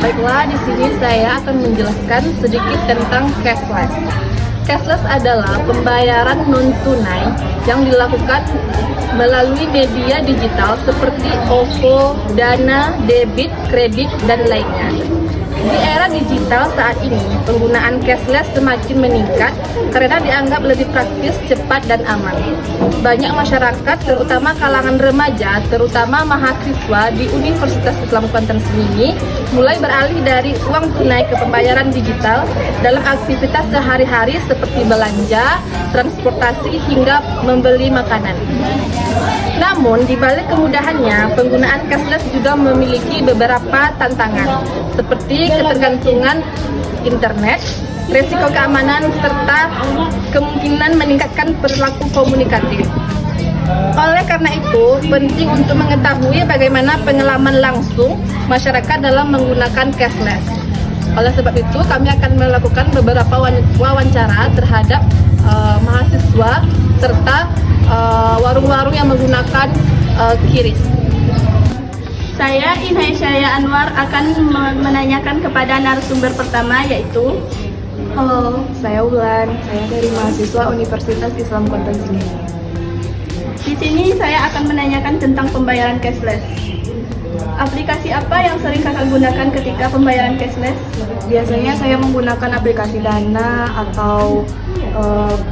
Baiklah, di sini saya akan menjelaskan sedikit tentang cashless. Cashless adalah pembayaran non-tunai yang dilakukan melalui media digital seperti OVO, Dana, debit, kredit, dan lainnya. Di era digital saat ini, penggunaan cashless semakin meningkat karena dianggap lebih praktis, cepat, dan aman. Banyak masyarakat, terutama kalangan remaja, terutama mahasiswa di Universitas Islam Kuantan Sengingi, mulai beralih dari uang tunai ke pembayaran digital dalam aktivitas sehari-hari seperti belanja, transportasi, hingga membeli makanan. Namun, di balik kemudahannya, penggunaan cashless juga memiliki beberapa tantangan, seperti ketergantungan internet, risiko keamanan, serta kemungkinan meningkatkan perilaku komunikatif. Oleh karena itu, penting untuk mengetahui bagaimana pengalaman langsung masyarakat dalam menggunakan cashless. Oleh sebab itu, kami akan melakukan beberapa wawancara terhadap mahasiswa serta warung-warung yang menggunakan QRIS. Saya Inhasyaya Anwar akan menanyakan kepada narasumber pertama, yaitu Halo, saya Ulan. Saya dari mahasiswa Universitas Islam Kuantan Sengingi. Di sini saya akan menanyakan tentang pembayaran cashless. Aplikasi apa yang sering kakak gunakan ketika pembayaran cashless? Biasanya saya menggunakan aplikasi Dana atau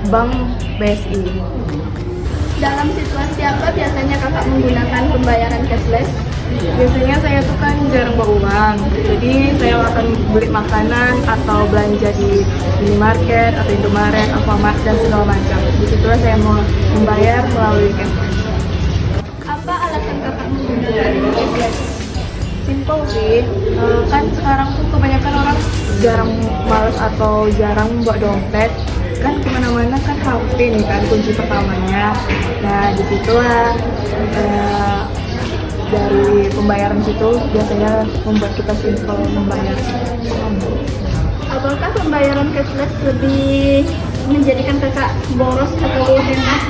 bank BSI. Dalam situasi apa biasanya kakak menggunakan pembayaran cashless? Biasanya saya tuh kan jarang bawa uang, jadi saya akan beli makanan atau belanja di minimarket atau Indomaret, Alfamart, dan segala macam. Disitulah saya mau membayar melalui cashless. Apa alasan kakak menggunakan cashless? Simple sih, kan sekarang tuh kebanyakan orang jarang males atau jarang bawa dompet. Kan kemana-mana kan HP nih kan kunci pertamanya. Nah disitulah dari pembayaran situ biasanya membuat kita simple membayar. Apakah pembayaran cashless lebih menjadikan kakak boros atau hemat?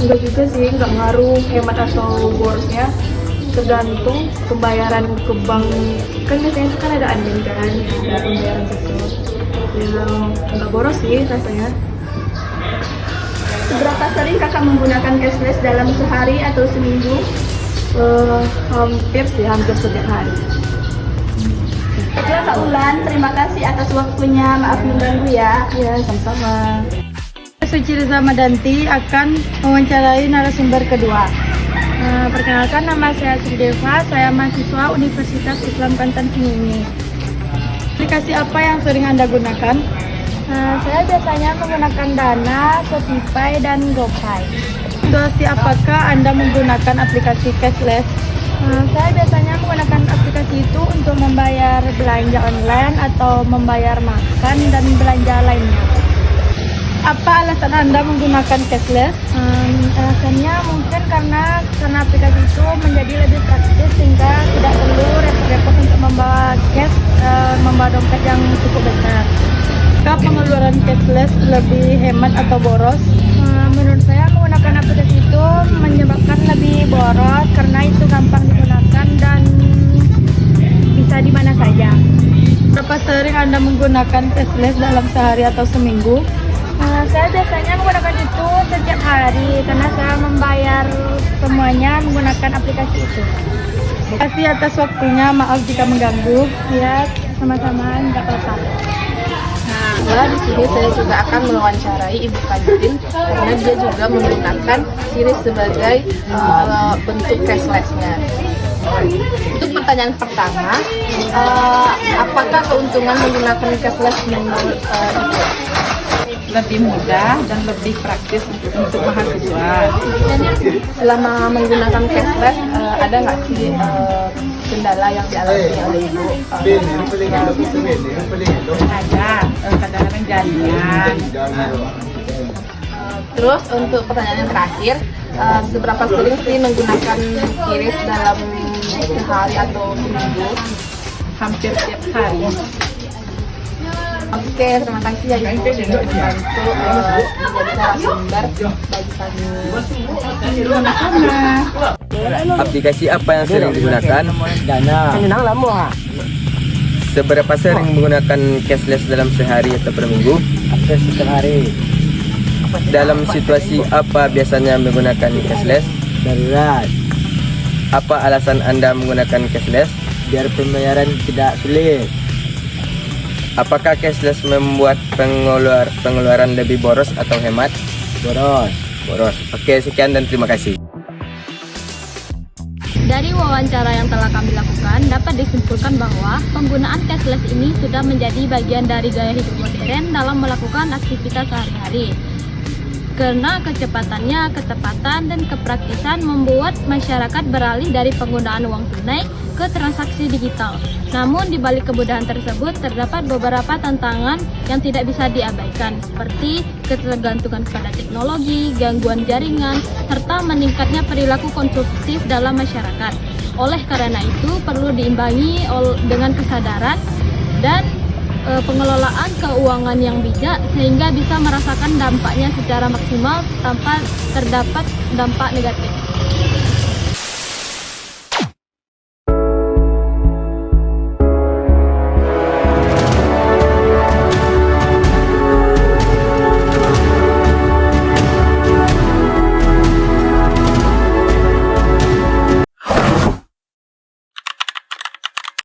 Enggak juga sih, enggak ngaruh hemat atau borosnya, tergantung pembayaran ke bank. Kan biasanya itu kan ada admin kan, ada pembayaran situ yang enggak boros sih rasanya. Seberapa sering kakak menggunakan cashless dalam sehari atau seminggu? Hampir setiap hari. Baiklah Kak Ulan, terima kasih atas waktunya. Maaf mengganggu ya. Ya, sama-sama. Suci Riza Madanti akan mewawancarai narasumber kedua. Perkenalkan, nama saya Sri Deva, saya mahasiswa Universitas Islam Kuantan Sengingi. Aplikasi apa yang sering Anda gunakan? Saya biasanya menggunakan Dana, Shopee, dan GoPay. Situasi apakah Anda menggunakan aplikasi cashless? Saya biasanya menggunakan aplikasi itu untuk membayar belanja online atau membayar makan dan belanja lainnya. Apa alasan Anda menggunakan cashless? Alasannya mungkin karena aplikasi itu menjadi lebih praktis sehingga tidak perlu repot-repot untuk membawa cash, membawa dompet yang cukup besar. Apakah pengeluaran cashless lebih hemat atau boros? Menurut saya menggunakan aplikasi itu menyebabkan lebih boros karena itu gampang digunakan dan bisa di mana saja. Berapa sering Anda menggunakan cashless dalam sehari atau seminggu? Saya biasanya menggunakan itu setiap hari karena saya membayar semuanya menggunakan aplikasi itu. Terima kasih atas waktunya, maaf jika mengganggu. Ya. sama-sama nggak lepas. Nah, di sini saya juga akan mewawancarai Ibu Kadin karena dia juga menggunakan QRIS sebagai bentuk cashless-nya. Untuk pertanyaan pertama, apakah keuntungan menggunakan cashless menurut Ibu? Lebih mudah dan lebih praktis untuk mahasiswa. Selama menggunakan cashless, ada nggak sih kendala yang dialami oleh Ibu? Ada kadang-kadang jaringan. Terus untuk pertanyaan yang terakhir, seberapa sering sih menggunakan QRIS dalam sehari atau seminggu? Hampir tiap hari. Oke, terima kasih ya Ibu sudah membantu menjadi narasumber bagi kami. Aplikasi apa yang sering digunakan? Seberapa sering menggunakan cashless dalam sehari atau per minggu? Setiap hari. Dalam situasi apa biasanya menggunakan cashless? Darurat. Apa alasan Anda menggunakan cashless? Biar pembayaran tidak sulit. Apakah cashless membuat pengeluaran lebih boros atau hemat? Boros. Boros. Oke, sekian dan terima kasih. Dari wawancara yang telah kami lakukan, dapat disimpulkan bahwa penggunaan cashless ini sudah menjadi bagian dari gaya hidup modern dalam melakukan aktivitas sehari-hari. Karena kecepatannya, ketepatan, dan kepraktisan membuat masyarakat beralih dari penggunaan uang tunai ke transaksi digital. Namun di balik kemudahan tersebut terdapat beberapa tantangan yang tidak bisa diabaikan, seperti ketergantungan kepada teknologi, gangguan jaringan, serta meningkatnya perilaku konsumtif dalam masyarakat. Oleh karena itu perlu diimbangi dengan kesadaran dan pengelolaan keuangan yang bijak sehingga bisa merasakan dampaknya secara maksimal tanpa terdapat dampak negatif.